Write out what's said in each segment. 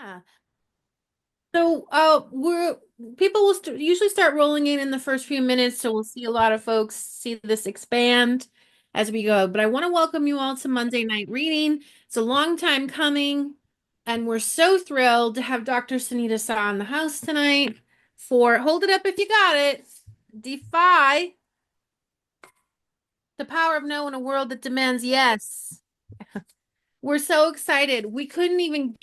Yeah. So, we're people will usually start rolling in the first few minutes, so we'll see a lot of folks see this expand as we go. But I want to welcome you all to Monday Night Reading. It's a long time coming, and we're so thrilled to have Dr. Sunita Sah in the house tonight for hold it up if you got it. Defy the power of no in a world that demands yes. We're so excited. We couldn't even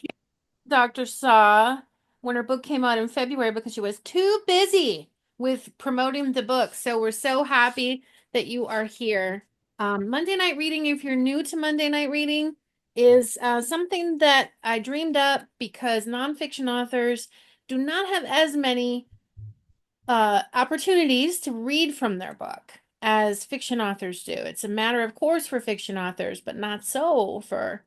Dr. Saw when her book came out in February because she was too busy with promoting the book. So we're so happy that you are here. Monday Night Reading, if you're new to Monday Night Reading, is something that I dreamed up because nonfiction authors do not have as many opportunities to read from their book as fiction authors do. It's a matter of course for fiction authors, but not so for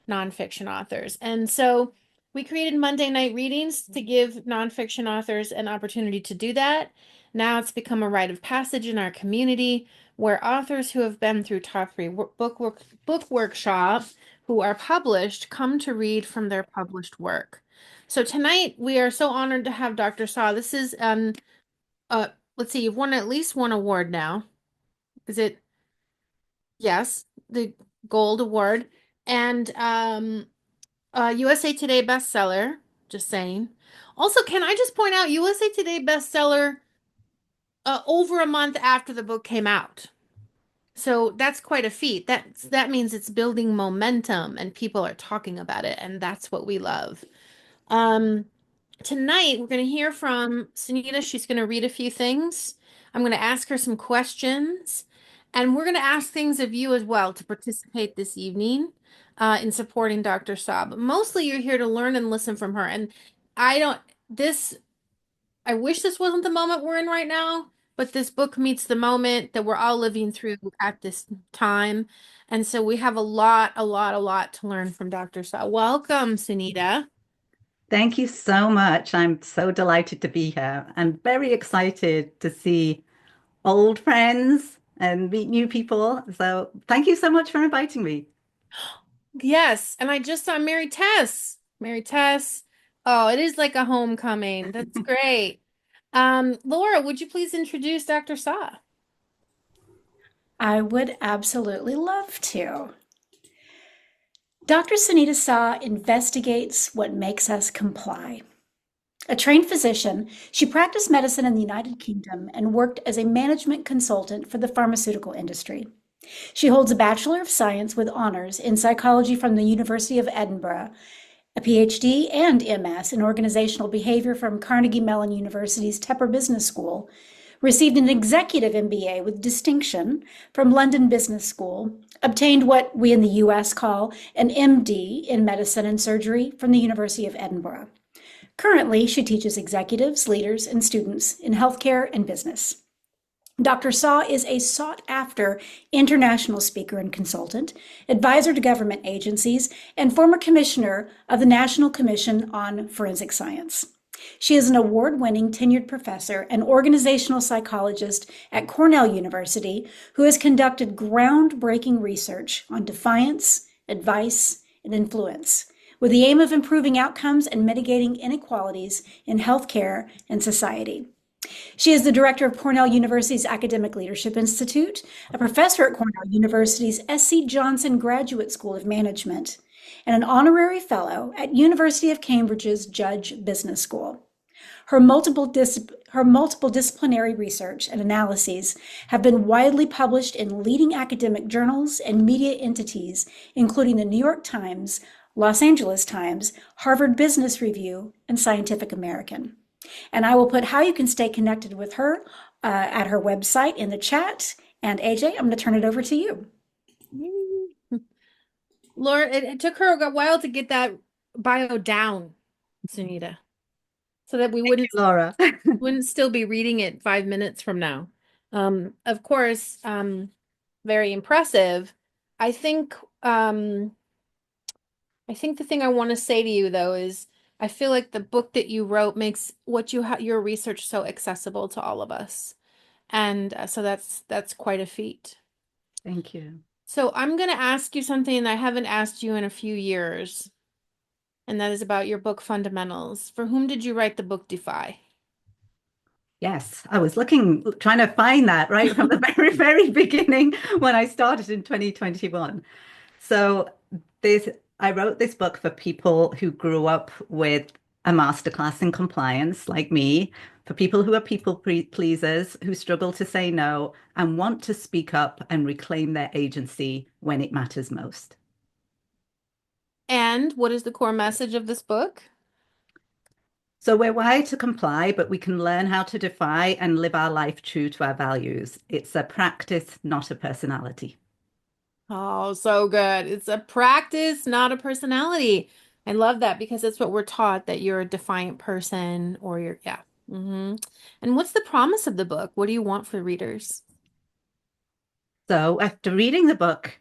nonfiction authors. And so we created Monday Night Readings to give nonfiction authors an opportunity to do that. Now it's become a rite of passage in our community where authors who have been through top three book workshop who are published come to read from their published work. So tonight we are so honored to have Dr. Saw. This is uh let's see, you've won at least one award now. Is it? Yes, the gold award. And USA Today bestseller, just saying. Also, can I just point out USA Today bestseller over a month after the book came out. So that's quite a feat. That means it's building momentum and people are talking about it, and that's what we love. Um, Tonight, we're going to hear from Sunita. She's going to read a few things. I'm going to ask her some questions, and we're going to ask things of you as well to participate this evening in supporting Dr. Saab. But mostly, you're here to learn and listen from her. And I don't, this, I wish this wasn't the moment we're in right now, but this book meets the moment that we're all living through at this time. And so we have a lot to learn from Dr. Saab. Welcome, Sunita. Thank you so much. I'm so delighted to be here. I'm very excited to see old friends and meet new people. So thank you so much for inviting me. Yes, and I just saw Mary Tess. Mary Tess. Oh, it is like a homecoming. That's great. Laura, would you please introduce Dr. Saw? I would absolutely love to. Dr. Sunita Sah investigates what makes us comply. A trained physician, she practiced medicine in the United Kingdom and worked as a management consultant for the pharmaceutical industry. She holds a Bachelor of Science with honors in psychology from the University of Edinburgh, a Ph.D. and MS in organizational behavior from Carnegie Mellon University's Tepper Business School, received an Executive MBA with distinction from London Business School, obtained what we in the US call an MD in medicine and surgery from the University of Edinburgh. Currently, she teaches executives, leaders, and students in healthcare and business. Dr. Saw is a sought after international speaker and consultant, advisor to government agencies, and former commissioner of the National Commission on Forensic Science. She is an award winning tenured professor and organizational psychologist at Cornell University who has conducted groundbreaking research on defiance, advice, and influence, with the aim of improving outcomes and mitigating inequalities in healthcare and society. She is the director of Cornell University's Academic Leadership Institute, a professor at Cornell University's S.C. Johnson Graduate School of Management, and an honorary fellow at University of Cambridge's Judge Business School. Her multiple disciplinary research and analyses have been widely published in leading academic journals and media entities, including the New York Times, Los Angeles Times, Harvard Business Review, and Scientific American. And I will put how you can stay connected with her at her website in the chat. And AJ, I'm going to turn it over to you. Laura, it took her a while to get that bio down, Sunita, so that we Thank you, Laura. wouldn't still be reading it 5 minutes from now. Of course, very impressive. I think I think the thing I want to say to you though is I feel like the book that you wrote makes what your research so accessible to all of us. And so that's quite a feat. Thank you. So I'm going to ask you something I haven't asked you in a few years. and that is about your book Fundamentals. For whom did you write the book DEFY? Yes, I was trying to find that right from the very, very beginning when I started in 2021. So this, I wrote this book for people who grew up with a masterclass in compliance, like me, for people who are pleasers, who struggle to say no and want to speak up and reclaim their agency when it matters most. And what is the core message of this book? So we're wired to comply, but we can learn how to defy and live our life true to our values. It's a practice, not a personality. Oh, so good. It's a practice, not a personality. I love that because it's what we're taught that you're a defiant person or you're, yeah. And what's the promise of the book? What do you want for readers? So after reading the book,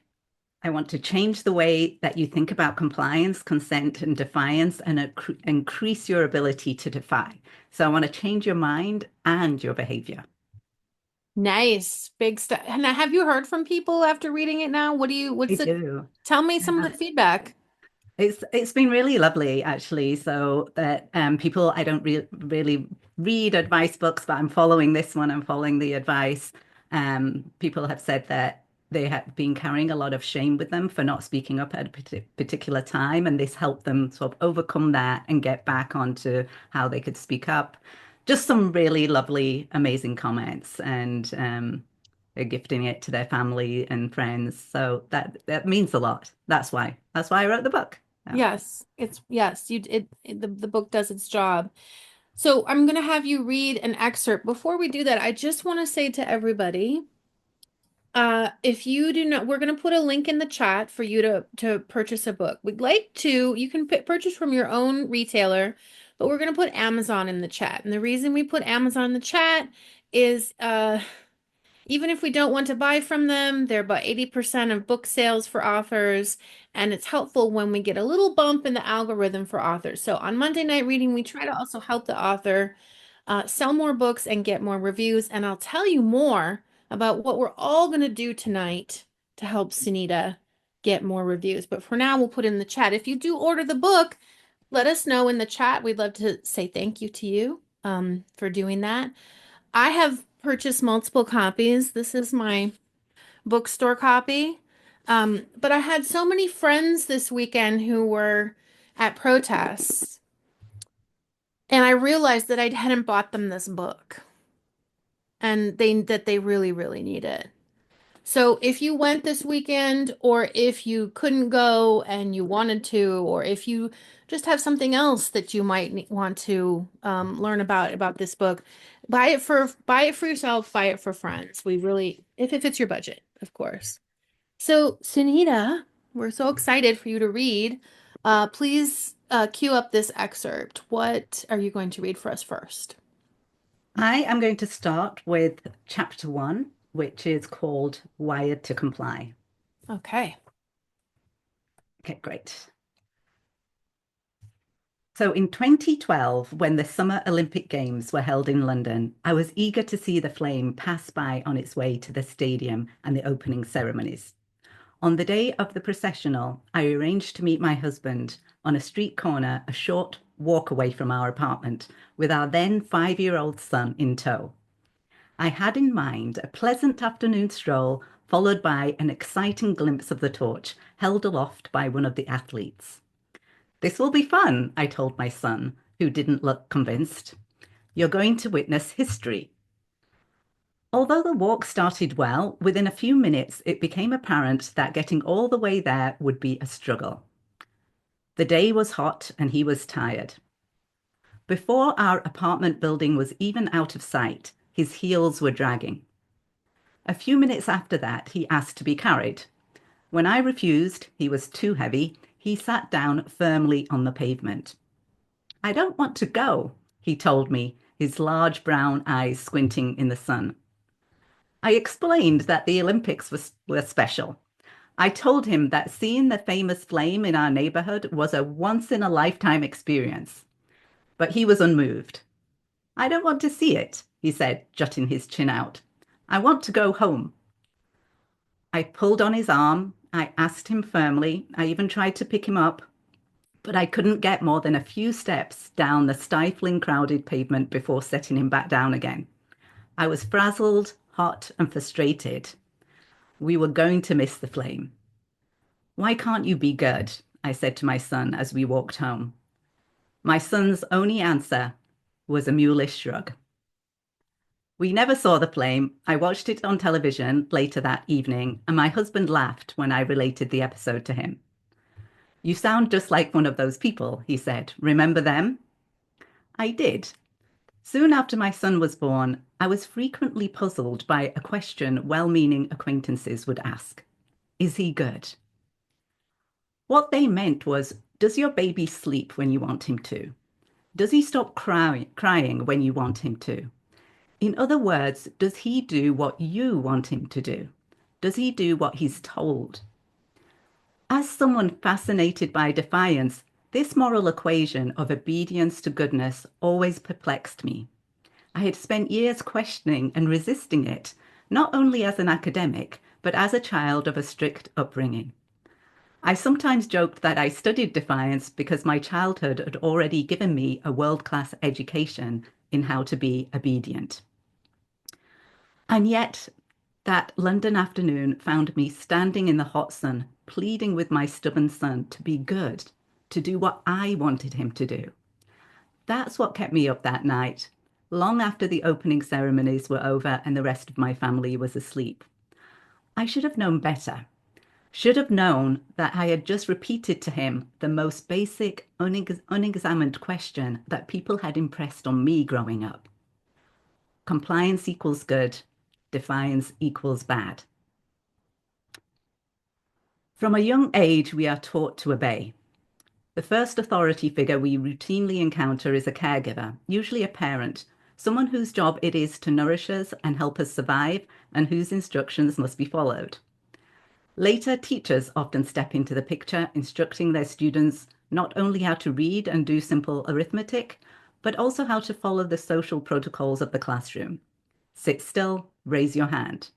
I want to change the way that you think about compliance, consent, and defiance and increase your ability to defy. So I want to change your mind and your behavior. Nice. Big stuff. Now, have you heard from people after reading it now? I do. Tell me some Yeah. of the feedback. It's been really lovely actually. So that people I don't really read advice books, but I'm following this one. I'm following the advice. People have said that they have been carrying a lot of shame with them for not speaking up at a particular time, and this helped them sort of overcome that and get back onto how they could speak up. Just some really lovely, amazing comments, and they're gifting it to their family and friends. So that means a lot. That's why I wrote the book. Yeah. Yes, yes, the book does its job. So I'm going to have you read an excerpt. Before we do that, I just want to say to everybody, if you do not, we're going to put a link in the chat for you to purchase a book. We'd like to, you can purchase from your own retailer, but we're going to put Amazon in the chat. And the reason we put Amazon in the chat is even if we don't want to buy from them, they're about 80% of book sales for authors, and it's helpful when we get a little bump in the algorithm for authors. So on Monday Night Reading, we try to also help the author sell more books and get more reviews. And I'll tell you more about what we're all going to do tonight to help Sunita get more reviews. But for now, we'll put in the chat. If you do order the book, let us know in the chat. We'd love to say thank you to you for doing that. I have purchased multiple copies. This is my bookstore copy. But I had so many friends this weekend who were at protests, and I realized that I hadn't bought them this book, and they really, really need it. So if you went this weekend, or if you couldn't go and you wanted to, or if you just have something else that you might want to learn about this book, buy it for yourself, buy it for friends. We really, if it fits your budget, of course. So Sunita, we're so excited for you to read. Please cue up this excerpt. What are you going to read for us first? I am going to start with chapter 1, which is called Wired to Comply. Okay. Okay, great. So in 2012, when the Summer Olympic Games were held in London, I was eager to see the flame pass by on its way to the stadium and the opening ceremonies. On the day of the processional, I arranged to meet my husband on a street corner a short walk away from our apartment with our then 5-year-old son in tow. I had in mind a pleasant afternoon stroll followed by an exciting glimpse of the torch held aloft by one of the athletes. This will be fun, I told my son, who didn't look convinced. You're going to witness history. Although the walk started well, within a few minutes it became apparent that getting all the way there would be a struggle. The day was hot and he was tired. Before our apartment building was even out of sight, his heels were dragging. A few minutes after that, he asked to be carried. When I refused, he was too heavy, he sat down firmly on the pavement. I don't want to go, he told me, his large brown eyes squinting in the sun. I explained that the Olympics were special. I told him that seeing the famous flame in our neighborhood was a once-in-a-lifetime experience. But he was unmoved. I don't want to see it, he said, jutting his chin out. I want to go home. I pulled on his arm. I asked him firmly. I even tried to pick him up. but I couldn't get more than a few steps down the stifling, crowded pavement before setting him back down again. I was frazzled, hot, and frustrated. We were going to miss the flame. "Why can't you be good?" I said to my son as we walked home. My son's only answer was a mulish shrug. We never saw the flame. I watched it on television later that evening, and my husband laughed when I related the episode to him. "You sound just like one of those people," he said. "Remember them?" I did. Soon after my son was born, I was frequently puzzled by a question well-meaning acquaintances would ask. Is he good? What they meant was, does your baby sleep when you want him to? Does he stop crying when you want him to? In other words, does he do what you want him to do? Does he do what he's told? As someone fascinated by defiance, this moral equation of obedience to goodness always perplexed me. I had spent years questioning and resisting it, not only as an academic, but as a child of a strict upbringing. I sometimes joked that I studied defiance because my childhood had already given me a world-class education in how to be obedient. And yet, that London afternoon found me standing in the hot sun, pleading with my stubborn son to be good, to do what I wanted him to do. That's what kept me up that night, long after the opening ceremonies were over and the rest of my family was asleep. I should have known better. Should have known that I had just repeated to him the most basic, unexamined question that people had impressed on me growing up. Compliance equals good, defiance equals bad. From a young age, we are taught to obey. The first authority figure we routinely encounter is a caregiver, usually a parent, someone whose job it is to nourish us and help us survive, and whose instructions must be followed. Later, teachers often step into the picture, instructing their students not only how to read and do simple arithmetic, but also how to follow the social protocols of the classroom. Sit still, raise your hand.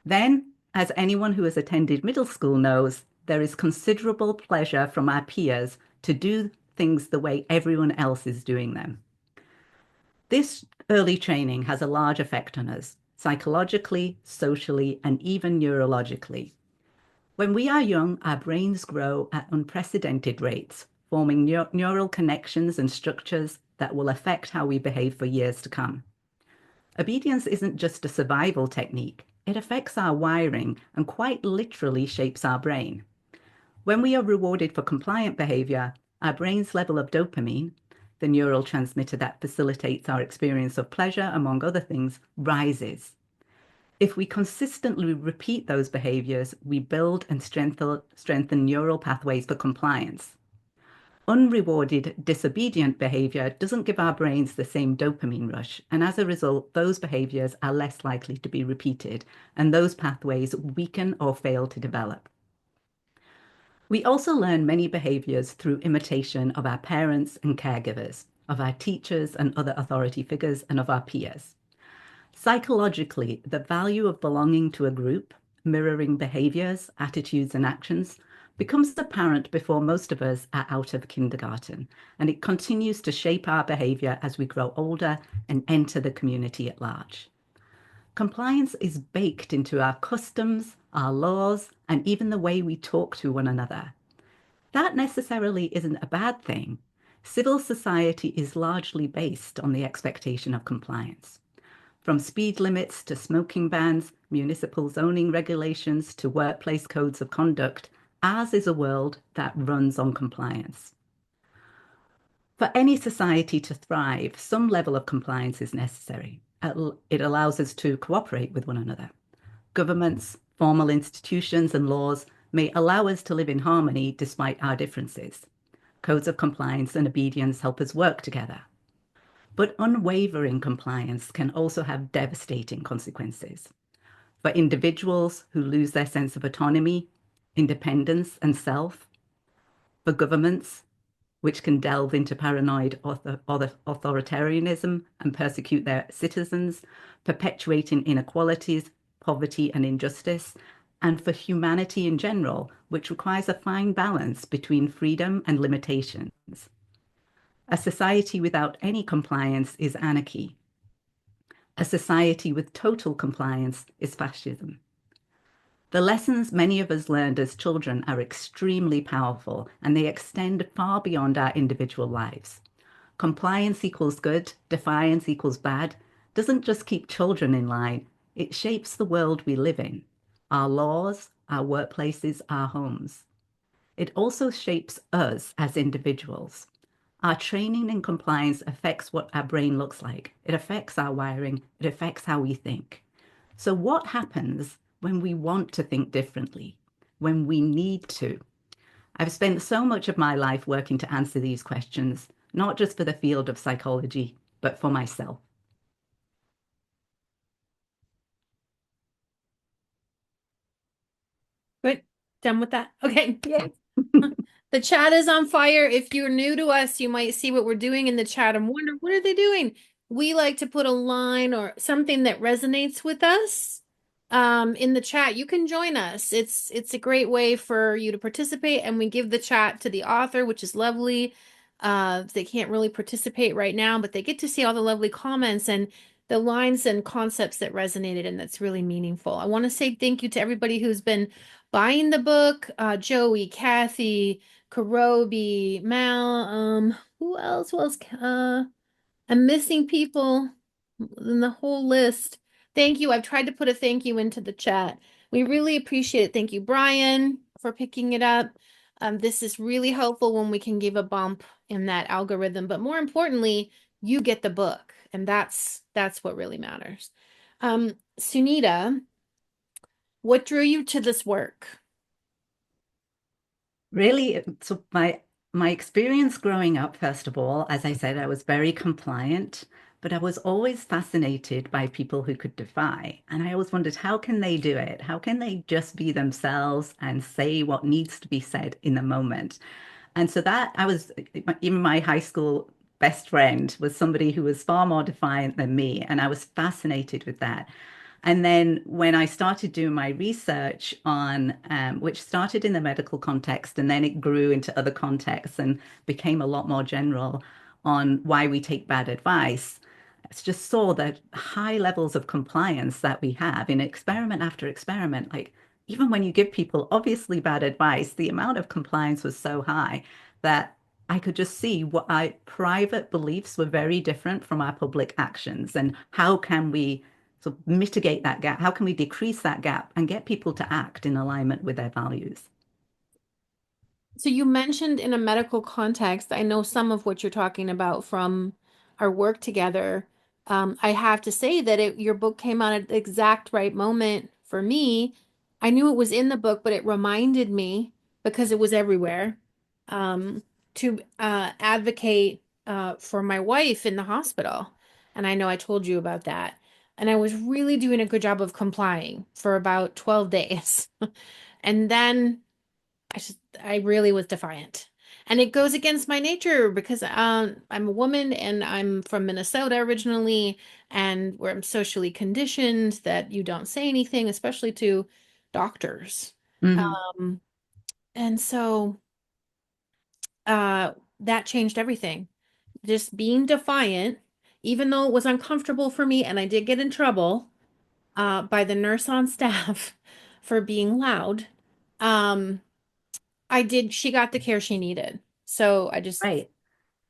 Then, as anyone who has attended middle school knows, there is considerable pleasure from our peers to do things the way everyone else is doing them. This early training has a large effect on us, psychologically, socially, and even neurologically. When we are young, our brains grow at unprecedented rates, forming neural connections and structures that will affect how we behave for years to come. Obedience isn't just a survival technique. It affects our wiring and quite literally shapes our brain. When we are rewarded for compliant behavior, our brain's level of dopamine, the neural transmitter that facilitates our experience of pleasure, among other things, rises. If we consistently repeat those behaviors, we build and strengthen neural pathways for compliance. Unrewarded, disobedient behavior doesn't give our brains the same dopamine rush, and as a result, those behaviors are less likely to be repeated, and those pathways weaken or fail to develop. We also learn many behaviors through imitation of our parents and caregivers, of our teachers and other authority figures, and of our peers. Psychologically, the value of belonging to a group, mirroring behaviors, attitudes, and actions, becomes apparent before most of us are out of kindergarten, and it continues to shape our behavior as we grow older and enter the community at large. Compliance is baked into our customs, our laws, and even the way we talk to one another. That necessarily isn't a bad thing. Civil society is largely based on the expectation of compliance. From speed limits to smoking bans, municipal zoning regulations to workplace codes of conduct, ours is a world that runs on compliance. For any society to thrive, some level of compliance is necessary. It allows us to cooperate with one another. Governments, formal institutions, and laws may allow us to live in harmony despite our differences. Codes of compliance and obedience help us work together. But unwavering compliance can also have devastating consequences. For individuals who lose their sense of autonomy, independence, and self. For governments, which can delve into paranoid authoritarianism and persecute their citizens, perpetuating inequalities, poverty, and injustice. and for humanity in general, which requires a fine balance between freedom and limitations. A society without any compliance is anarchy. A society with total compliance is fascism. The lessons many of us learned as children are extremely powerful, and they extend far beyond our individual lives. Compliance equals good, defiance equals bad doesn't just keep children in line, it shapes the world we live in, our laws, our workplaces, our homes. It also shapes us as individuals. Our training in compliance affects what our brain looks like. It affects our wiring. It affects how we think. So what happens when we want to think differently, when we need to? I've spent so much of my life working to answer these questions, not just for the field of psychology, but for myself. Good. Done with that? Okay. Yay. The chat is on fire. If you're new to us, you might see what we're doing in the chat and wonder, what are they doing? We like to put a line or something that resonates with us in the chat. You can join us. It's a great way for you to participate, and we give the chat to the author, which is lovely. They can't really participate right now, but they get to see all the lovely comments and the lines and concepts that resonated, and that's really meaningful. I want to say thank you to everybody who's been buying the book, Joey, Kathy, Karobi, Mal, who else was, I'm missing people in the whole list. Thank you. I've tried to put a thank you into the chat. We really appreciate it. Thank you, Brian, for picking it up. This is really helpful when we can give a bump in that algorithm, but more importantly, you get the book, and that's what really matters. Sunita, what drew you to this work? Really, so my experience growing up, first of all, as I said, I was very compliant, but I was always fascinated by people who could defy. And I always wondered, how can they do it? How can they just be themselves and say what needs to be said in the moment? And so that I was, even my high school best friend was somebody who was far more defiant than me. And I was fascinated with that. And then when I started doing my research on, which started in the medical context, and then it grew into other contexts and became a lot more general on why we take bad advice, I just saw the high levels of compliance that we have in experiment after experiment. Like even when you give people obviously bad advice, the amount of compliance was so high that I could just see what our private beliefs were very different from our public actions. And how can we sort of mitigate that gap? How can we decrease that gap and get people to act in alignment with their values? So you mentioned in a medical context, I know some of what you're talking about from our work together. I have to say that your book came out at the exact right moment for me. I knew it was in the book, but it reminded me, because it was everywhere, to advocate for my wife in the hospital. And I know I told you about that. And I was really doing a good job of complying for about 12 days. And then I really was defiant. And it goes against my nature because I'm a woman and I'm from Minnesota originally, and where I'm socially conditioned that you don't say anything, especially to doctors. Mhm. Um, and so that changed everything. Just being defiant, even though it was uncomfortable for me, and I did get in trouble by the nurse on staff for being loud. Um, she got the care she needed. So Right.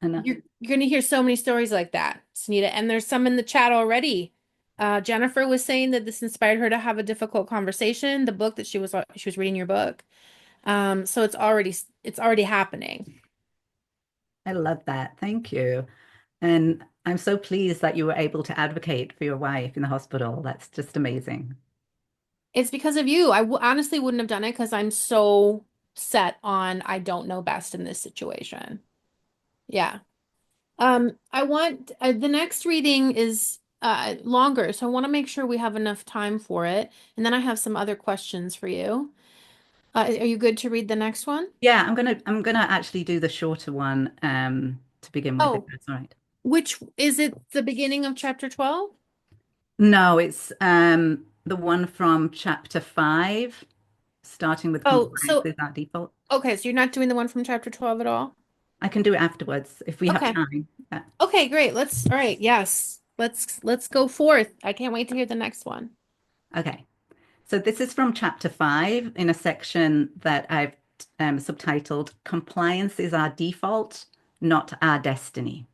And you're going to hear so many stories like that, Sunita, and there's some in the chat already. Jennifer was saying that this inspired her to have a difficult conversation, the book that she was reading your book. So it's already happening. I love that. Thank you. And I'm so pleased that you were able to advocate for your wife in the hospital. That's just amazing. It's because of you. Honestly wouldn't have done it because I'm so set on I don't know best in this situation. Yeah. I want the next reading is longer, so I want to make sure we have enough time for it. And then I have some other questions for you. Are you good to read the next one? Yeah, I'm gonna actually do the shorter one to begin with, if Oh, that's all right. which is it the beginning of chapter 12? No, it's the one from chapter 5. starting with Oh, compliance so is our default. okay, so you're not doing the one from chapter 12 at all? I can do it afterwards if we have Okay. time. Okay, great. All right, yes. Let's go forth. I can't wait to hear the next one. Okay. So this is from chapter 5 in a section that I've subtitled Compliance is Our Default, Not Our Destiny.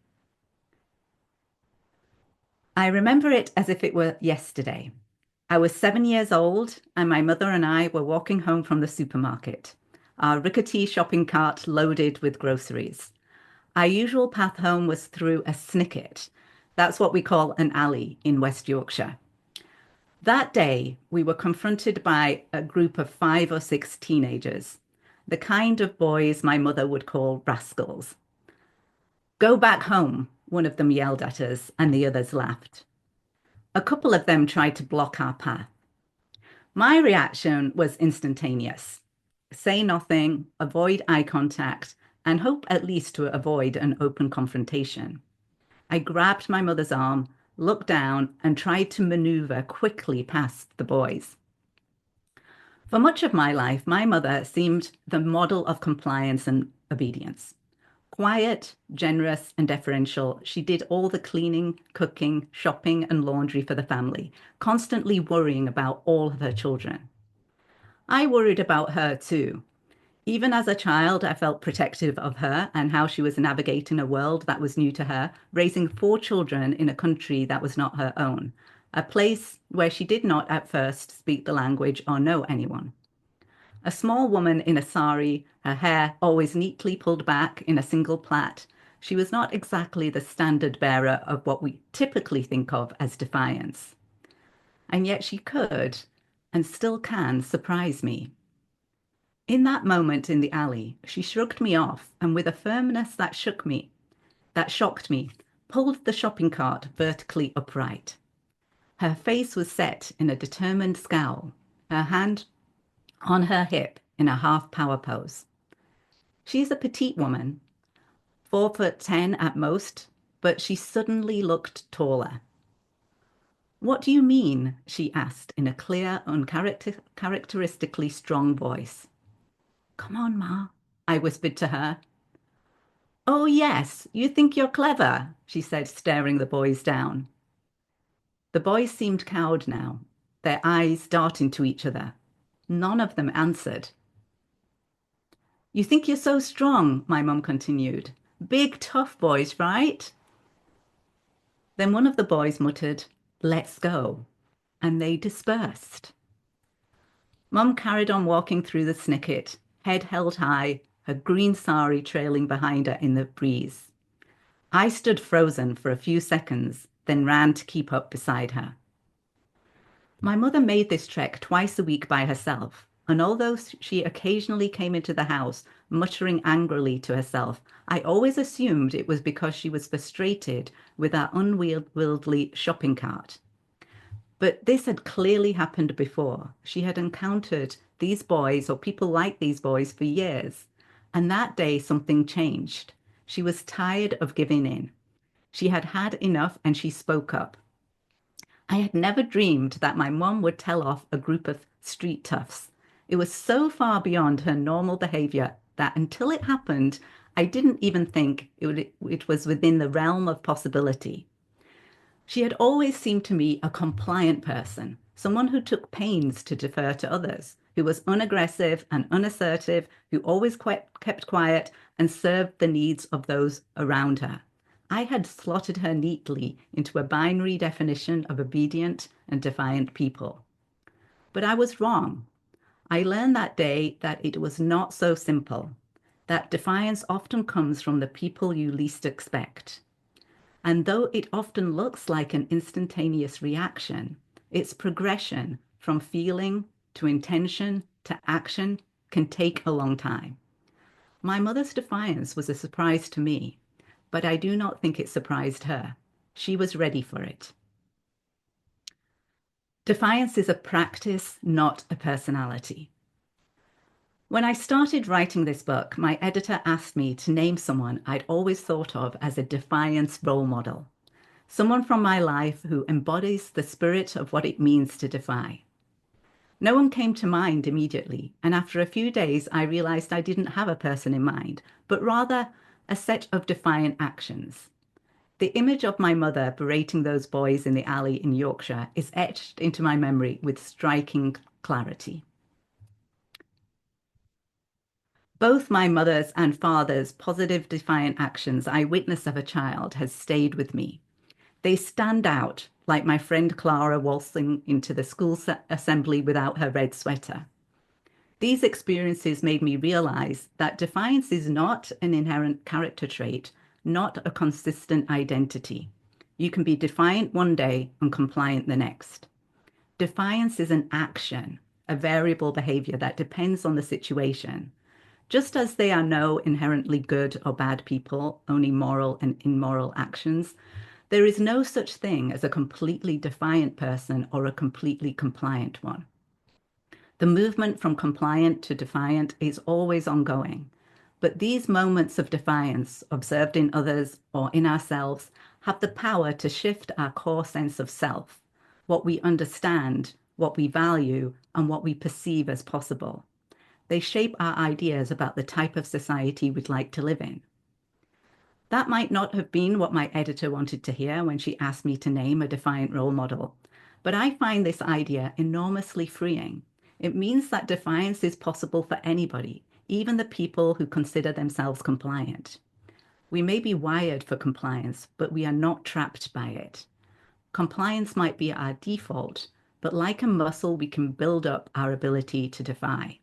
I remember it as if it were yesterday. I was 7 years old, and my mother and I were walking home from the supermarket, our rickety shopping cart loaded with groceries. Our usual path home was through a snicket. That's what we call an alley in West Yorkshire. That day, we were confronted by a group of 5 or 6 teenagers, the kind of boys my mother would call rascals. "Go back home," one of them yelled at us, and the others laughed. A couple of them tried to block our path. My reaction was instantaneous. Say nothing, avoid eye contact, and hope at least to avoid an open confrontation. I grabbed my mother's arm, looked down, and tried to maneuver quickly past the boys. For much of my life, my mother seemed the model of compliance and obedience. Quiet, generous, and deferential, she did all the cleaning, cooking, shopping, and laundry for the family, constantly worrying about all of her children. I worried about her too. Even as a child, I felt protective of her and how she was navigating a world that was new to her, raising 4 children in a country that was not her own, a place where she did not at first speak the language or know anyone. A small woman in a sari, her hair always neatly pulled back in a single plait, she was not exactly the standard bearer of what we typically think of as defiance. And yet she could, and still can, surprise me. In that moment in the alley, she shrugged me off and with a firmness that shocked me, pulled the shopping cart vertically upright. Her face was set in a determined scowl, her hand on her hip in a half power pose. She's a petite woman, 4'10" at most, but she suddenly looked taller. "What do you mean?" she asked in a clear, uncharacteristically strong voice. "Come on, Ma," I whispered to her. "Oh, yes, you think you're clever," she said, staring the boys down. The boys seemed cowed now, their eyes darting to each other. None of them answered. "You think you're so strong," my mum continued. "Big, tough boys, right?" Then one of the boys muttered, "Let's go," and they dispersed. Mum carried on walking through the snicket, head held high, her green sari trailing behind her in the breeze. I stood frozen for a few seconds, then ran to keep up beside her. My mother made this trek twice a week by herself, and although she occasionally came into the house muttering angrily to herself, I always assumed it was because she was frustrated with our unwieldy shopping cart. But this had clearly happened before. She had encountered these boys or people like these boys for years. And that day something changed. She was tired of giving in. She had had enough and she spoke up. I had never dreamed that my mum would tell off a group of street toughs. It was so far beyond her normal behavior that until it happened, I didn't even think it was within the realm of possibility. She had always seemed to me a compliant person, someone who took pains to defer to others, who was unaggressive and unassertive, who always kept quiet and served the needs of those around her. I had slotted her neatly into a binary definition of obedient and defiant people. But I was wrong. I learned that day that it was not so simple, that defiance often comes from the people you least expect. And though it often looks like an instantaneous reaction, its progression from feeling to intention to action can take a long time. My mother's defiance was a surprise to me, but I do not think it surprised her. She was ready for it. Defiance is a practice, not a personality. When I started writing this book, my editor asked me to name someone I'd always thought of as a defiance role model, someone from my life who embodies the spirit of what it means to defy. No one came to mind immediately, and after a few days, I realized I didn't have a person in mind, but rather a set of defiant actions. The image of my mother berating those boys in the alley in Yorkshire is etched into my memory with striking clarity. Both my mother's and father's positive defiant actions I witnessed of a child has stayed with me. They stand out, like my friend Clara waltzing into the school assembly without her red sweater. These experiences made me realize that defiance is not an inherent character trait, not a consistent identity. You can be defiant one day and compliant the next. Defiance is an action, a variable behavior that depends on the situation. Just as there are no inherently good or bad people, only moral and immoral actions, there is no such thing as a completely defiant person or a completely compliant one. The movement from compliant to defiant is always ongoing, but these moments of defiance observed in others or in ourselves have the power to shift our core sense of self, what we understand, what we value, and what we perceive as possible. They shape our ideas about the type of society we'd like to live in. That might not have been what my editor wanted to hear when she asked me to name a defiant role model, but I find this idea enormously freeing. It means that defiance is possible for anybody, even the people who consider themselves compliant. We may be wired for compliance, but we are not trapped by it. Compliance might be our default, but like a muscle, we can build up our ability to defy.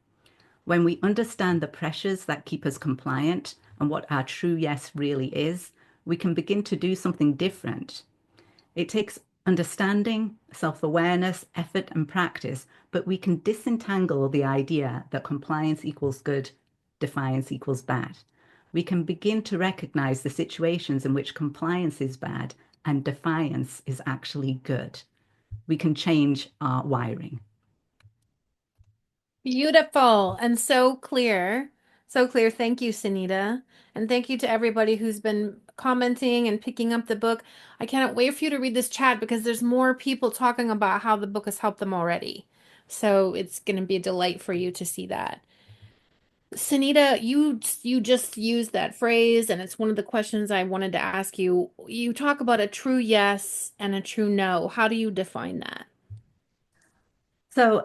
When we understand the pressures that keep us compliant and what our true yes really is, we can begin to do something different. It takes understanding, self-awareness, effort, and practice, but we can disentangle the idea that compliance equals good, defiance equals bad. We can begin to recognize the situations in which compliance is bad and defiance is actually good. We can change our wiring. Beautiful and so clear. So clear. Thank you, Sunita. And thank you to everybody who's been commenting and picking up the book. I cannot wait for you to read this chat because there's more people talking about how the book has helped them already. So it's going to be a delight for you to see that. Sunita, you just used that phrase, and it's one of the questions I wanted to ask you. You talk about a true yes and a true no. How do you define that? So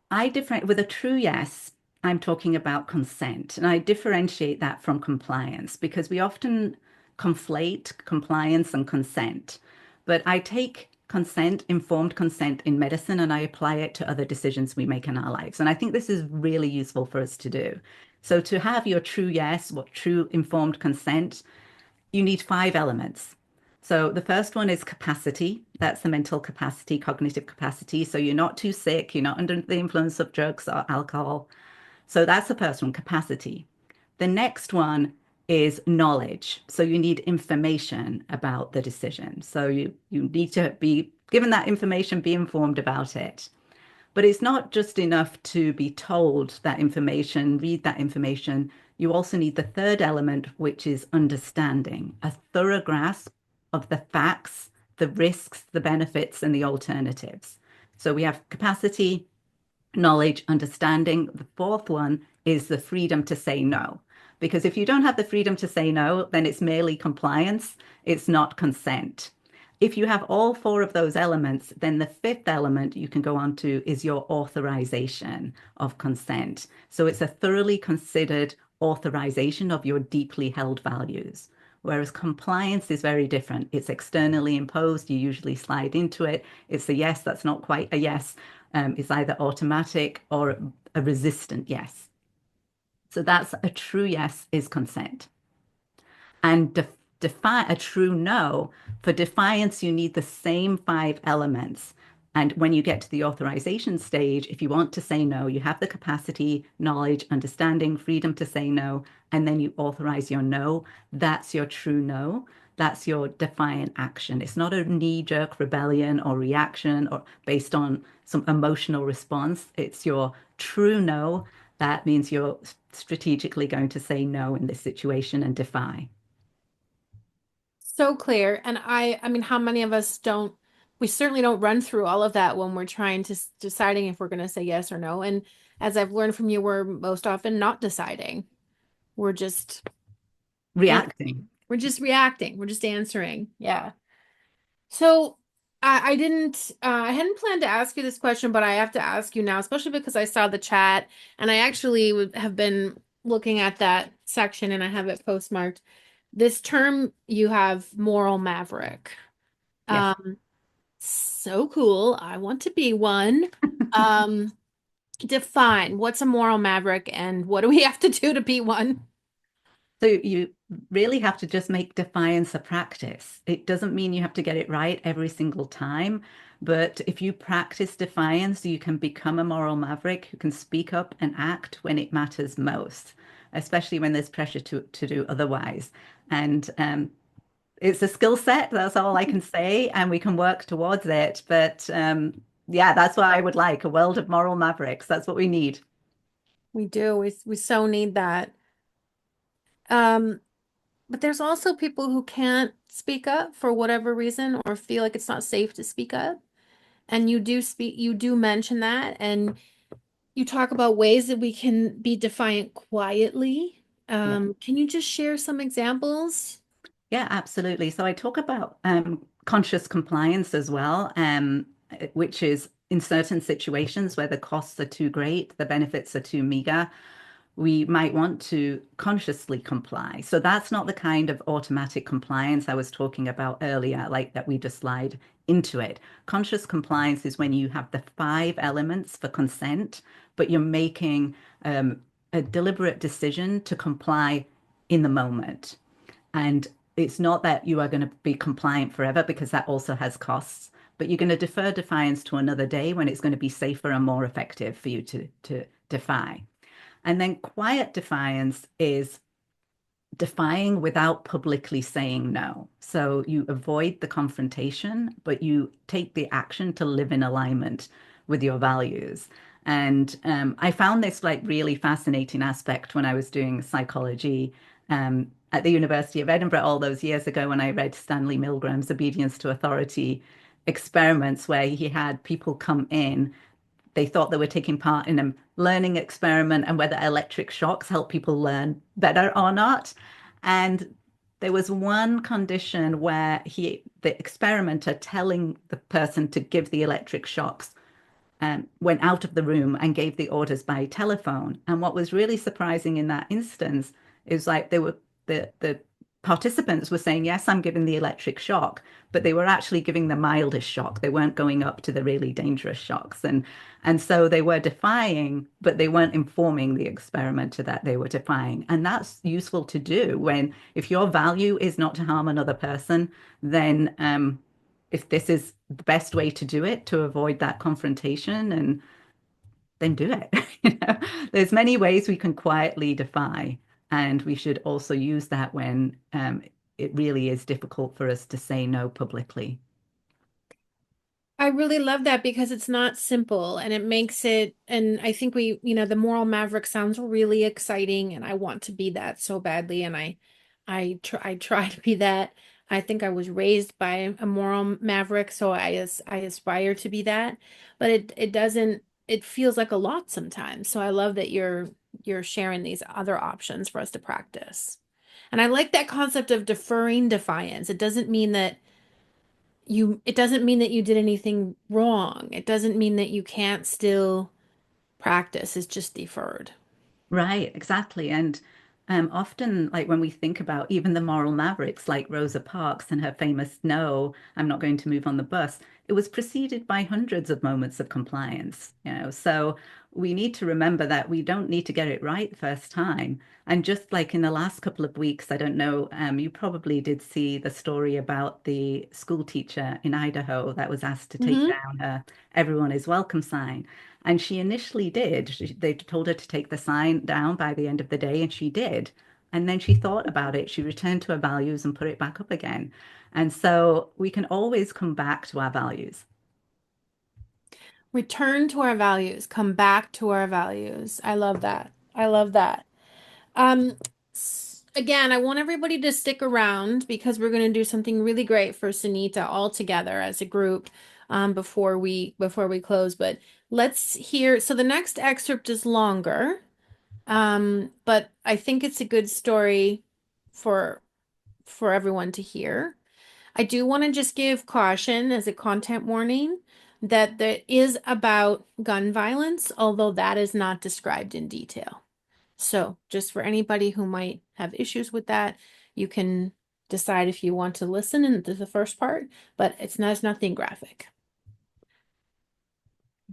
I different with a true yes, I'm talking about consent, and I differentiate that from compliance because we often conflate compliance and consent. But I take consent, informed consent in medicine, and I apply it to other decisions we make in our lives. And I think this is really useful for us to do. So to have your true yes, what true informed consent, you need 5 elements. So the first one is capacity. That's the mental capacity, cognitive capacity. So you're not too sick, you're not under the influence of drugs or alcohol. So that's the first one, capacity. The next one is knowledge. So you need information about the decision. So you need to be given that information, be informed about it. But it's not just enough to be told that information, read that information. You also need the third element, which is understanding, a thorough grasp of the facts, the risks, the benefits, and the alternatives. So we have capacity, knowledge, understanding. The fourth one is the freedom to say no. Because if you don't have the freedom to say no, then it's merely compliance, it's not consent. If you have all 4 of those elements, then the 5th element you can go on to is your authorization of consent. So it's a thoroughly considered authorization of your deeply held values. Whereas compliance is very different. It's externally imposed. You usually slide into it. It's a yes that's not quite a yes. It's either automatic or a resistant yes. So that's a true yes is consent. And define a true no. For defiance, you need the same 5 elements. And when you get to the authorization stage, if you want to say no, you have the capacity, knowledge, understanding, freedom to say no, and then you authorize your no. That's your true no. That's your defiant action. It's not a knee-jerk rebellion or reaction or based on some emotional response. It's your true no. That means you're strategically going to say no in this situation and defy. So clear. And I mean, how many of us don't we certainly don't run through all of that when we're trying to deciding if we're going to say yes or no. And as I've learned from you, we're most often not deciding. We're just answering. Reacting. We're just reacting. We're just answering. Yeah. So I hadn't planned to ask you this question, but I have to ask you now, especially because I saw the chat and I actually have been looking at that section and I have it postmarked. This term you have moral maverick. Yes. So cool. I want to be one. Um, define what's a moral maverick and what do we have to do to be one? So you really have to just make defiance a practice. It doesn't mean you have to get it right every single time, but if you practice defiance, you can become a moral maverick who can speak up and act when it matters most, especially when there's pressure to do otherwise. And it's a skill set, that's all I can say, and we can work towards it. But yeah, that's what I would like, a world of moral mavericks. That's what we need. We do. We so need that. Um, but there's also people who can't speak up for whatever reason or feel like it's not safe to speak up. And you do mention that, and you talk about ways that we can be defiant quietly. Yeah. Can you just share some examples? Yeah, absolutely. So I talk about conscious compliance as well, which is in certain situations where the costs are too great, the benefits are too meager, we might want to consciously comply. So that's not the kind of automatic compliance I was talking about earlier, like that we just slide into it. Conscious compliance is when you have the five elements for consent, but you're making a deliberate decision to comply in the moment. And it's not that you are going to be compliant forever because that also has costs, but you're going to defer defiance to another day when it's going to be safer and more effective for you to defy. And then quiet defiance is defying without publicly saying no. So you avoid the confrontation, but you take the action to live in alignment with your values. And I found this like really fascinating aspect when I was doing psychology at the University of Edinburgh all those years ago when I read Stanley Milgram's Obedience to Authority experiments, where he had people come in, they thought they were taking part in a learning experiment and whether electric shocks help people learn better or not. And there was one condition where the experimenter telling the person to give the electric shocks went out of the room and gave the orders by telephone. And what was really surprising in that instance is like the participants were saying, yes, I'm giving the electric shock, but they were actually giving the mildest shock. They weren't going up to the really dangerous shocks. And so they were defying, but they weren't informing the experimenter that they were defying. And that's useful to do when, if your value is not to harm another person, then if this is the best way to do it to avoid that confrontation, and then do it. There's many ways we can quietly defy, and we should also use that when it really is difficult for us to say no publicly. I really love that because it's not simple and it makes it, and I think the moral maverick sounds really exciting and I want to be that so badly. And I try to be that. I think I was raised by a moral maverick, so I aspire to be that, but it feels like a lot sometimes. So I love that you're sharing these other options for us to practice. And I like that concept of deferring defiance. It doesn't mean that you did anything wrong. It doesn't mean that you can't still practice. It's just deferred. Right, exactly. And often, like when we think about even the moral mavericks, like Rosa Parks and her famous "No, I'm not going to move on the bus," it was preceded by hundreds of moments of compliance. So we need to remember that we don't need to get it right the first time. And just like in the last couple of weeks, I don't know, you probably did see the story about the school teacher in Idaho that was asked to take Hmm. down her "Everyone is welcome" sign. And she initially did. They told her to take the sign down by the end of the day, and she did. And then she thought about it. She returned to her values and put it back up again. And so we can always come back to our values. Return to our values, come back to our values. I love that. I love that. Um, Again, I want everybody to stick around because we're going to do something really great for Sunita all together as a group. before we close. But let's hear. So the next excerpt is longer, but I think it's a good story for everyone to hear. I do want to just give caution as a content warning that there is about gun violence, although that is not described in detail. So just for anybody who might have issues with that, you can decide if you want to listen into the first part, but there's nothing graphic.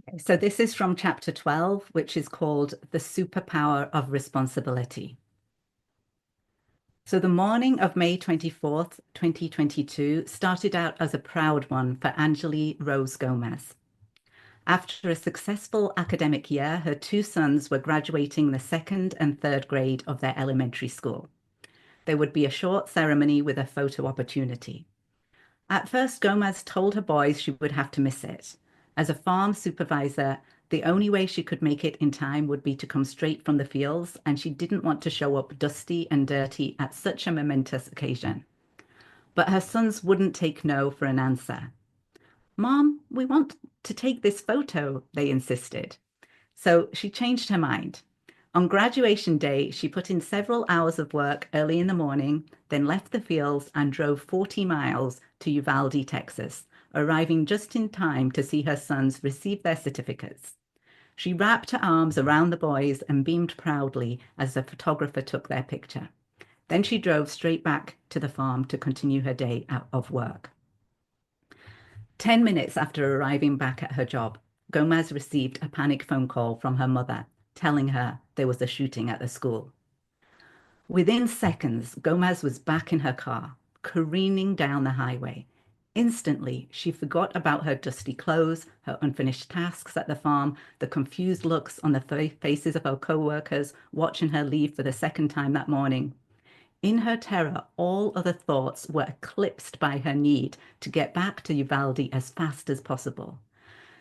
Okay, so this is from chapter 12, which is called The Superpower of Responsibility. So the morning of May 24th, 2022 started out as a proud one for Angeli Rose Gomez. After a successful academic year, her two sons were graduating the second and third grade of their elementary school. There would be a short ceremony with a photo opportunity. At first, Gomez told her boys she would have to miss it. As a farm supervisor, the only way she could make it in time would be to come straight from the fields, and she didn't want to show up dusty and dirty at such a momentous occasion. But her sons wouldn't take no for an answer. "Mom, we want to take this photo," they insisted. So she changed her mind. On graduation day, she put in several hours of work early in the morning, then left the fields and drove 40 miles to Uvalde, Texas, arriving just in time to see her sons receive their certificates. She wrapped her arms around the boys and beamed proudly as the photographer took their picture. Then she drove straight back to the farm to continue her day of work. 10 minutes after arriving back at her job, Gomez received a panic phone call from her mother telling her there was a shooting at the school. Within seconds, Gomez was back in her car, careening down the highway. Instantly, she forgot about her dusty clothes, her unfinished tasks at the farm, the confused looks on the faces of her co-workers watching her leave for the second time that morning. In her terror, all other thoughts were eclipsed by her need to get back to Uvalde as fast as possible.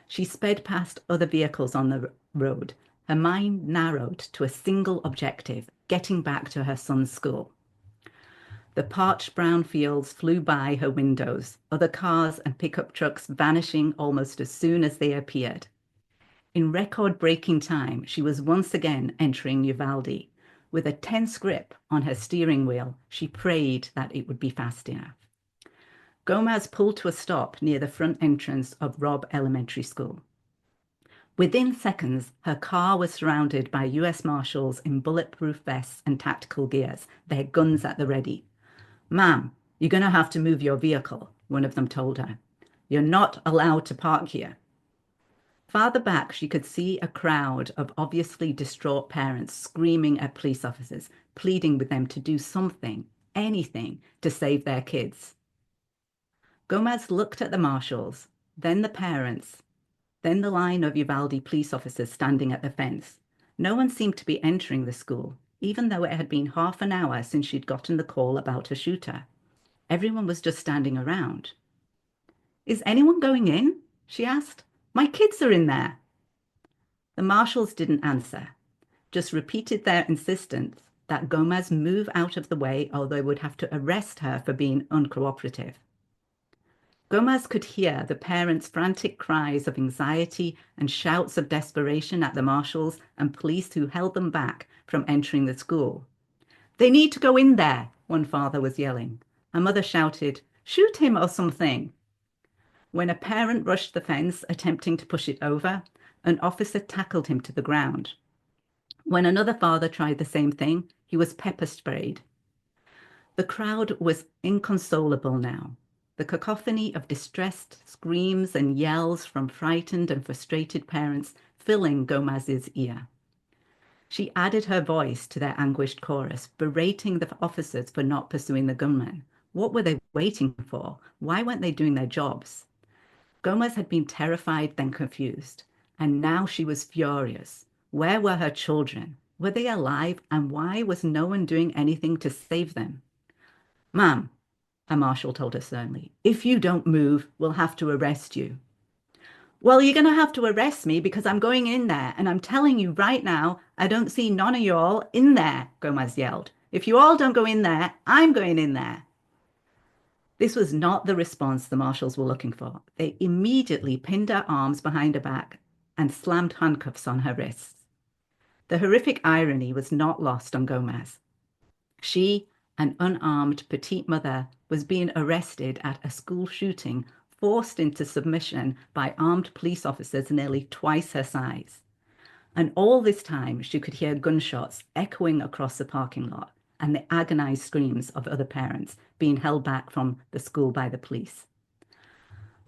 She sped past other vehicles on the road, her mind narrowed to a single objective, getting back to her son's school. The parched brown fields flew by her windows, other cars and pickup trucks vanishing almost as soon as they appeared. In record-breaking time, she was once again entering Uvalde. With a tense grip on her steering wheel, she prayed that it would be fast enough. Gomez pulled to a stop near the front entrance of Robb Elementary School. Within seconds, her car was surrounded by U.S. Marshals in bulletproof vests and tactical gears, their guns at the ready. "Ma'am, you're going to have to move your vehicle," one of them told her. "You're not allowed to park here." Farther back, she could see a crowd of obviously distraught parents screaming at police officers, pleading with them to do something, anything, to save their kids. Gomez looked at the marshals, then the parents, then the line of Uvalde police officers standing at the fence. No one seemed to be entering the school, even though it had been half an hour since she'd gotten the call about a shooter. Everyone was just standing around. "Is anyone going in?" she asked. "My kids are in there." The marshals didn't answer, just repeated their insistence that Gomez move out of the way or they would have to arrest her for being uncooperative. Gomez could hear the parents' frantic cries of anxiety and shouts of desperation at the marshals and police who held them back from entering the school. "They need to go in there," one father was yelling. A mother shouted, "Shoot him or something." When a parent rushed the fence, attempting to push it over, an officer tackled him to the ground. When another father tried the same thing, he was pepper sprayed. The crowd was inconsolable now. The cacophony of distressed screams and yells from frightened and frustrated parents filling Gomez's ear. She added her voice to their anguished chorus, berating the officers for not pursuing the gunmen. What were they waiting for? Why weren't they doing their jobs? Gomez had been terrified, then confused, and now she was furious. Where were her children? Were they alive, and why was no one doing anything to save them? "Ma'am," a marshal told her sternly, "if you don't move, we'll have to arrest you." "Well, you're going to have to arrest me because I'm going in there, and I'm telling you right now, I don't see none of you all in there," Gomez yelled. "If you all don't go in there, I'm going in there." This was not the response the marshals were looking for. They immediately pinned her arms behind her back and slammed handcuffs on her wrists. The horrific irony was not lost on Gomez. She, an unarmed petite mother, was being arrested at a school shooting, forced into submission by armed police officers nearly twice her size. And all this time, she could hear gunshots echoing across the parking lot and the agonized screams of other parents being held back from the school by the police.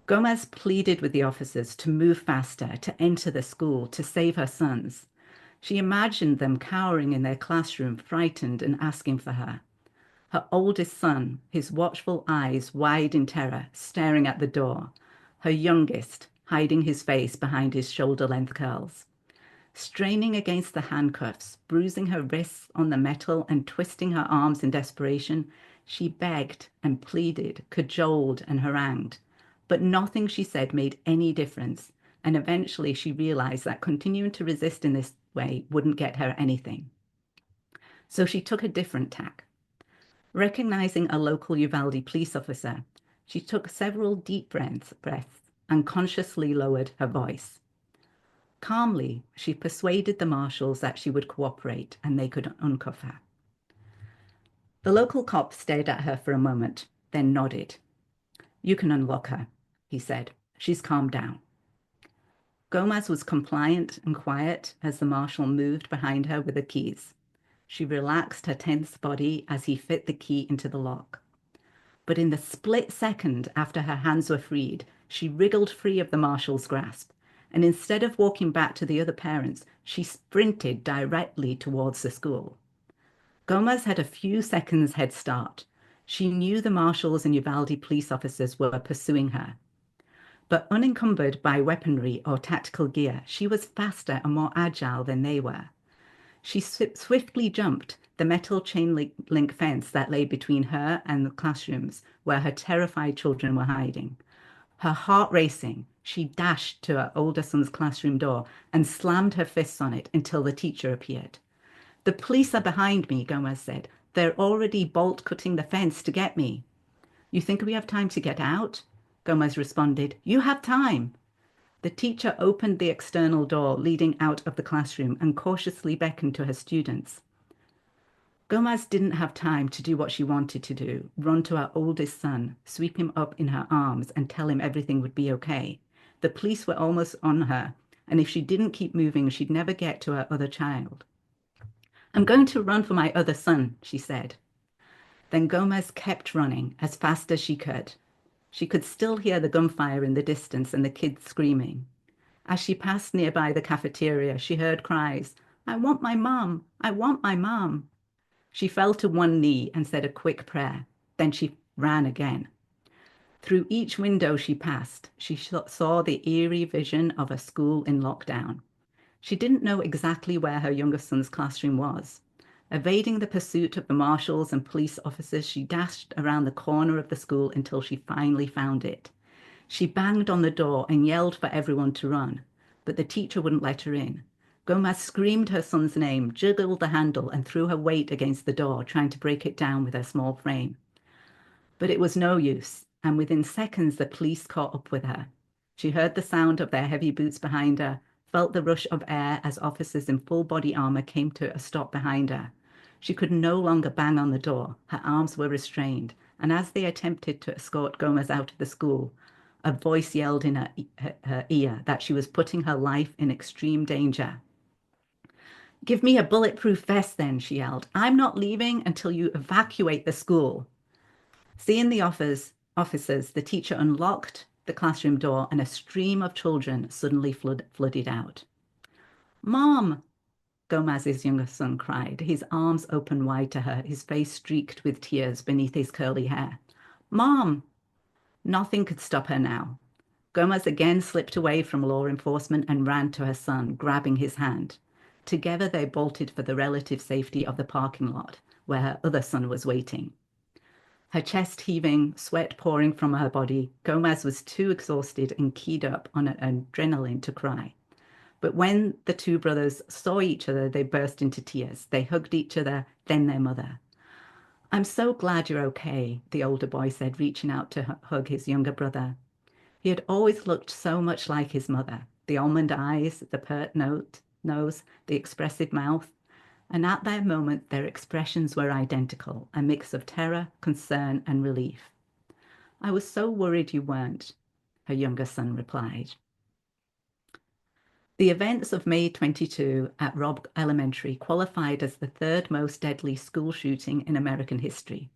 Gomez pleaded with the officers to move faster, to enter the school, to save her sons. She imagined them cowering in their classroom, frightened and asking for her. Her oldest son, his watchful eyes wide in terror, staring at the door. Her youngest, hiding his face behind his shoulder-length curls. Straining against the handcuffs, bruising her wrists on the metal and twisting her arms in desperation, she begged and pleaded, cajoled and harangued. But nothing she said made any difference, and eventually she realized that continuing to resist in this way wouldn't get her anything. So she took a different tack. Recognizing a local Uvalde police officer, she took several deep breaths and consciously lowered her voice. Calmly, she persuaded the marshals that she would cooperate and they could uncuff her. The local cop stared at her for a moment, then nodded. "You can unlock her," he said. "She's calmed down." Gomez was compliant and quiet as the marshal moved behind her with the keys. She relaxed her tense body as he fit the key into the lock. But in the split second after her hands were freed, she wriggled free of the marshal's grasp, and instead of walking back to the other parents, she sprinted directly towards the school. Gomez had a few seconds head start. She knew the marshals and Uvalde police officers were pursuing her. But unencumbered by weaponry or tactical gear, she was faster and more agile than they were. She swiftly jumped the metal chain link fence that lay between her and the classrooms where her terrified children were hiding. Her heart racing, she dashed to her older son's classroom door and slammed her fists on it until the teacher appeared. "The police are behind me," Gomez said. "They're already bolt-cutting the fence to get me." "You think we have time to get out?" Gomez responded. "You have time." The teacher opened the external door leading out of the classroom and cautiously beckoned to her students. Gomez didn't have time to do what she wanted to do, run to her oldest son, sweep him up in her arms, and tell him everything would be okay. The police were almost on her, and if she didn't keep moving, she'd never get to her other child. "I'm going to run for my other son," she said. Then Gomez kept running as fast as she could. She could still hear the gunfire in the distance and the kids screaming. As she passed nearby the cafeteria, she heard cries, "I want my mom! I want my mom!" She fell to one knee and said a quick prayer. Then she ran again. Through each window she passed, she saw the eerie vision of a school in lockdown. She didn't know exactly where her younger son's classroom was. Evading the pursuit of the marshals and police officers, she dashed around the corner of the school until she finally found it. She banged on the door and yelled for everyone to run, but the teacher wouldn't let her in. Gomez screamed her son's name, jiggled the handle, and threw her weight against the door, trying to break it down with her small frame. But it was no use, and within seconds the police caught up with her. She heard the sound of their heavy boots behind her, felt the rush of air as officers in full body armor came to a stop behind her. She could no longer bang on the door. Her arms were restrained, and as they attempted to escort Gomez out of the school, a voice yelled in her ear that she was putting her life in extreme danger. "Give me a bulletproof vest then," she yelled. "I'm not leaving until you evacuate the school." Seeing the officers, the teacher unlocked the classroom door and a stream of children suddenly flooded out. "Mom!" Gomez's younger son cried, his arms open wide to her, his face streaked with tears beneath his curly hair. "Mom!" Nothing could stop her now. Gomez again slipped away from law enforcement and ran to her son, grabbing his hand. Together they bolted for the relative safety of the parking lot, where her other son was waiting. Her chest heaving, sweat pouring from her body, Gomez was too exhausted and keyed up on adrenaline to cry. But when the two brothers saw each other, they burst into tears. They hugged each other, then their mother. I'm so glad you're okay, the older boy said, reaching out to hug his younger brother. He had always looked so much like his mother, the almond eyes, the pert nose, the expressive mouth. And at that moment, their expressions were identical, a mix of terror, concern, and relief. I was so worried you weren't, her younger son replied. The events of May 22 at Robb Elementary qualified as the third most deadly school shooting in American history.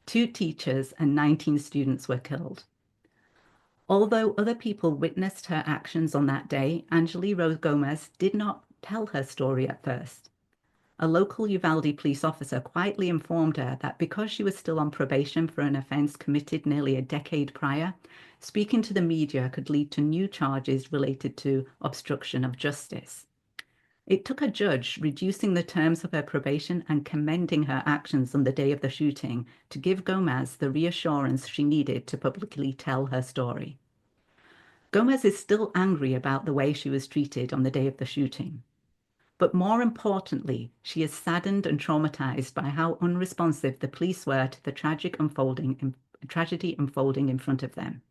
2 teachers and 19 students were killed. Although other people witnessed her actions on that day, Angeli Rose Gomez did not tell her story at first. A local Uvalde police officer quietly informed her that because she was still on probation for an offense committed nearly a decade prior, speaking to the media could lead to new charges related to obstruction of justice. It took a judge reducing the terms of her probation and commending her actions on the day of the shooting to give Gomez the reassurance she needed to publicly tell her story. Gomez is still angry about the way she was treated on the day of the shooting. But more importantly, she is saddened and traumatized by how unresponsive the police were to the tragedy unfolding in front of them.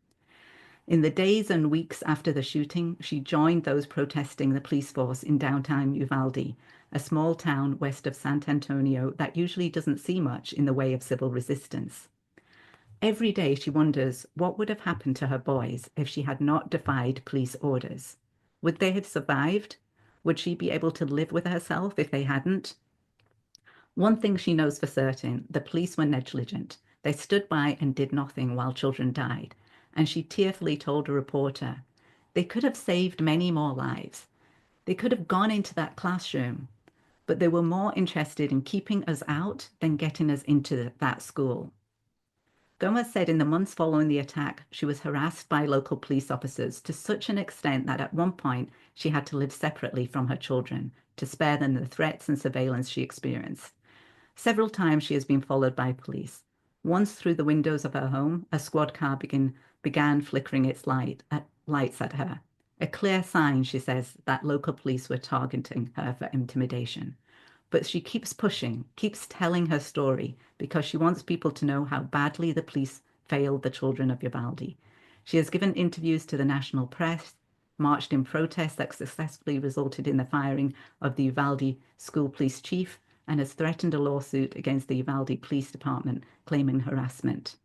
In the days and weeks after the shooting, she joined those protesting the police force in downtown Uvalde, a small town west of San Antonio that usually doesn't see much in the way of civil resistance. Every day she wonders what would have happened to her boys if she had not defied police orders. Would they have survived? Would she be able to live with herself if they hadn't? One thing she knows for certain, the police were negligent. They stood by and did nothing while children died. And she tearfully told a reporter, they could have saved many more lives. They could have gone into that classroom, but they were more interested in keeping us out than getting us into that school. Gomez said in the months following the attack, she was harassed by local police officers to such an extent that at one point she had to live separately from her children to spare them the threats and surveillance she experienced. Several times she has been followed by police. Once through the windows of her home, a squad car began flickering its lights at her. A clear sign, she says, that local police were targeting her for intimidation. But she keeps pushing, keeps telling her story because she wants people to know how badly the police failed the children of Uvalde. She has given interviews to the national press, marched in protests that successfully resulted in the firing of the Uvalde school police chief, and has threatened a lawsuit against the Uvalde Police Department claiming harassment.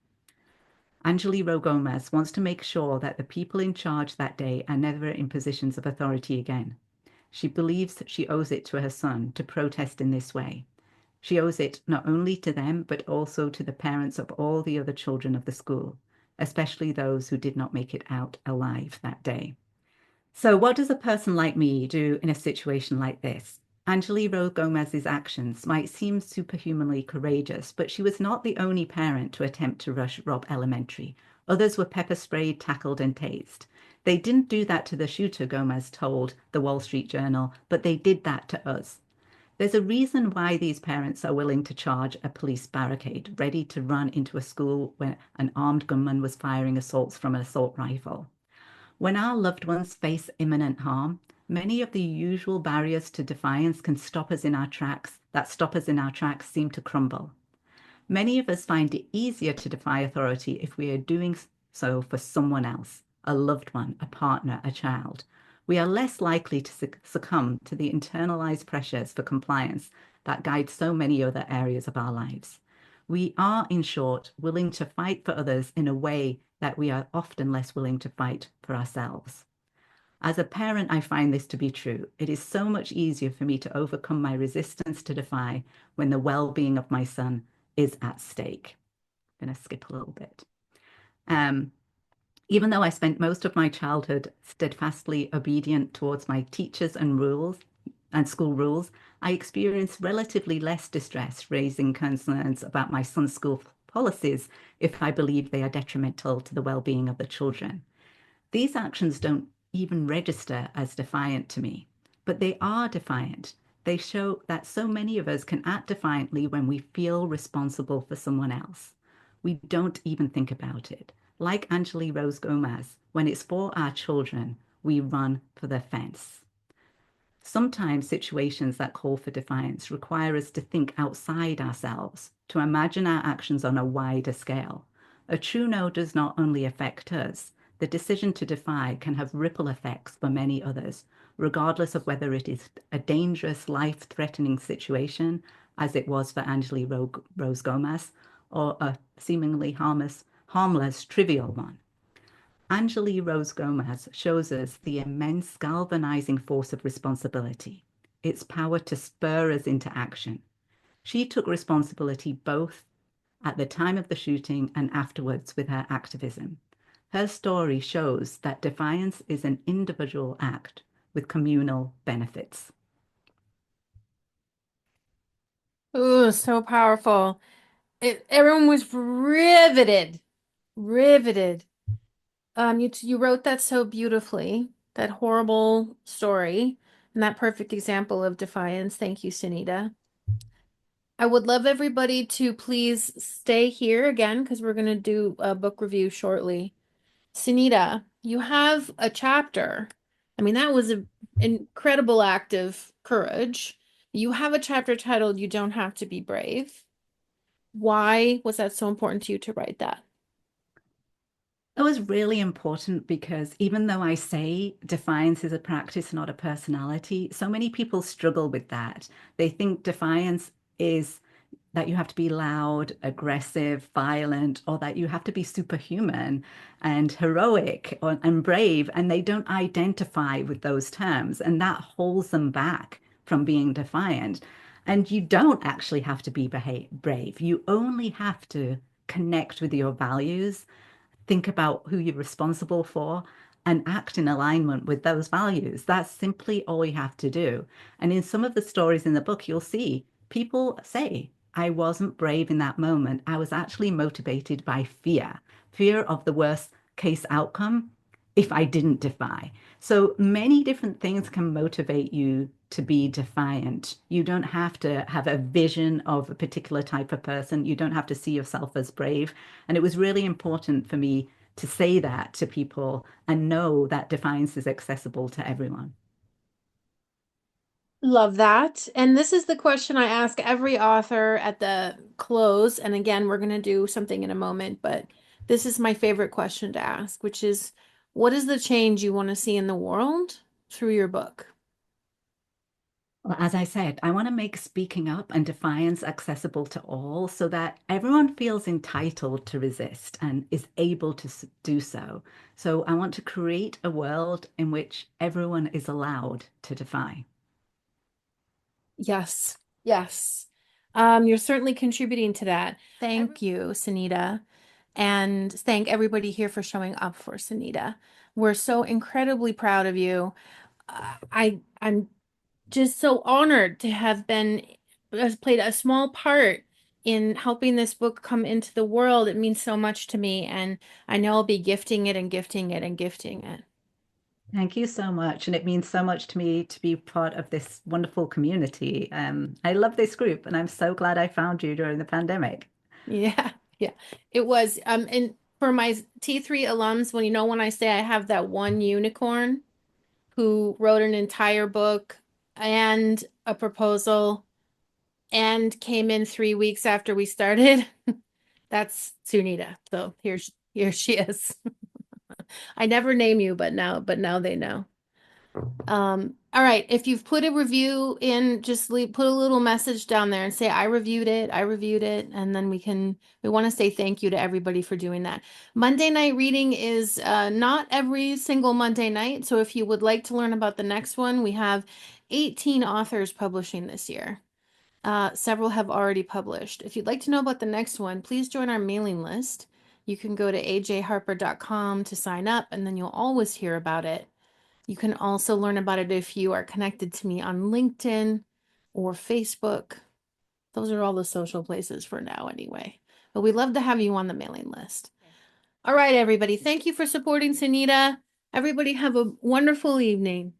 Angeli Rose Gomez wants to make sure that the people in charge that day are never in positions of authority again. She believes she owes it to her son to protest in this way. She owes it not only to them, but also to the parents of all the other children of the school, especially those who did not make it out alive that day. So what does a person like me do in a situation like this? Angeli Rose Gomez's actions might seem superhumanly courageous, but she was not the only parent to attempt to rush Robb Elementary. Others were pepper sprayed, tackled, and tased. They didn't do that to the shooter, Gomez told the Wall Street Journal, but they did that to us. There's a reason why these parents are willing to charge a police barricade, ready to run into a school where an armed gunman was firing assaults from an assault rifle. When our loved ones face imminent harm, many of the usual barriers to defiance can stop us in our tracks seem to crumble. Many of us find it easier to defy authority if we are doing so for someone else, a loved one, a partner, a child. We are less likely to succumb to the internalized pressures for compliance that guide so many other areas of our lives. We are, in short, willing to fight for others in a way that we are often less willing to fight for ourselves. As a parent, I find this to be true. It is so much easier for me to overcome my resistance to defy when the well-being of my son is at stake. I'm going to skip a little bit. Even though I spent most of my childhood steadfastly obedient towards my teachers and school rules, I experienced relatively less distress raising concerns about my son's school policies if I believe they are detrimental to the well-being of the children. These actions don't even register as defiant to me, but they are defiant. They show that so many of us can act defiantly when we feel responsible for someone else. We don't even think about it. Like Angeli Rose Gomez, when it's for our children, we run for the fence. Sometimes situations that call for defiance require us to think outside ourselves, to imagine our actions on a wider scale. A true no does not only affect us, the decision to defy can have ripple effects for many others, regardless of whether it is a dangerous, life-threatening situation, as it was for Angeli Rose Gomez, or a seemingly harmless, trivial one. Angeli Rose Gomez shows us the immense galvanizing force of responsibility, its power to spur us into action. She took responsibility both at the time of the shooting and afterwards with her activism. Her story shows that defiance is an individual act with communal benefits. Ooh, so powerful. Everyone was riveted. You wrote that so beautifully, that horrible story, and that perfect example of defiance. Thank you, Sunita. I would love everybody to please stay here again because we're going to do a book review shortly. Sunita, you have a chapter. I mean, that was an incredible act of courage. You have a chapter titled You Don't Have to Be Brave. Why was that so important to you to write that? It was really important because even though I say defiance is a practice, not a personality, so many people struggle with that. They think defiance is that you have to be loud, aggressive, violent, or that you have to be superhuman and heroic and brave, and they don't identify with those terms, and that holds them back from being defiant. And you don't actually have to be brave. You only have to connect with your values, think about who you're responsible for, and act in alignment with those values. That's simply all you have to do. And in some of the stories in the book, you'll see people say, I wasn't brave in that moment. I was actually motivated by fear of the worst case outcome if I didn't defy. So many different things can motivate you to be defiant. You don't have to have a vision of a particular type of person. You don't have to see yourself as brave. And it was really important for me to say that to people and know that defiance is accessible to everyone. Love that. And this is the question I ask every author at the close. And again, we're going to do something in a moment, but this is my favorite question to ask, which is, what is the change you want to see in the world through your book? Well, as I said, I want to make speaking up and defiance accessible to all so that everyone feels entitled to resist and is able to do so. So I want to create a world in which everyone is allowed to defy. Yes, yes. You're certainly contributing to that. Thank you, Sunita. And thank everybody here for showing up for Sunita. We're so incredibly proud of you. I'm just so honored to have played a small part in helping this book come into the world. It means so much to me, and I know I'll be gifting it and gifting it and gifting it. Thank you so much. And it means so much to me to be part of this wonderful community. I love this group, and I'm so glad I found you during the pandemic. Yeah, yeah. It was and for my T3 alums, when I say I have that one unicorn who wrote an entire book and a proposal and came in 3 weeks after we started, that's Sunita. So here she is. I never name you, but now they know. All right. If you've put a review in, just put a little message down there and say, I reviewed it. And then we want to say thank you to everybody for doing that. Monday night reading is not every single Monday night. So if you would like to learn about the next one, we have 18 authors publishing this year. Several have already published. If you'd like to know about the next one, please join our mailing list. You can go to ajharper.com to sign up, and then you'll always hear about it. You can also learn about it if you are connected to me on LinkedIn or Facebook. Those are all the social places for now anyway. But we'd love to have you on the mailing list. All right, everybody. Thank you for supporting Sunita. Everybody have a wonderful evening.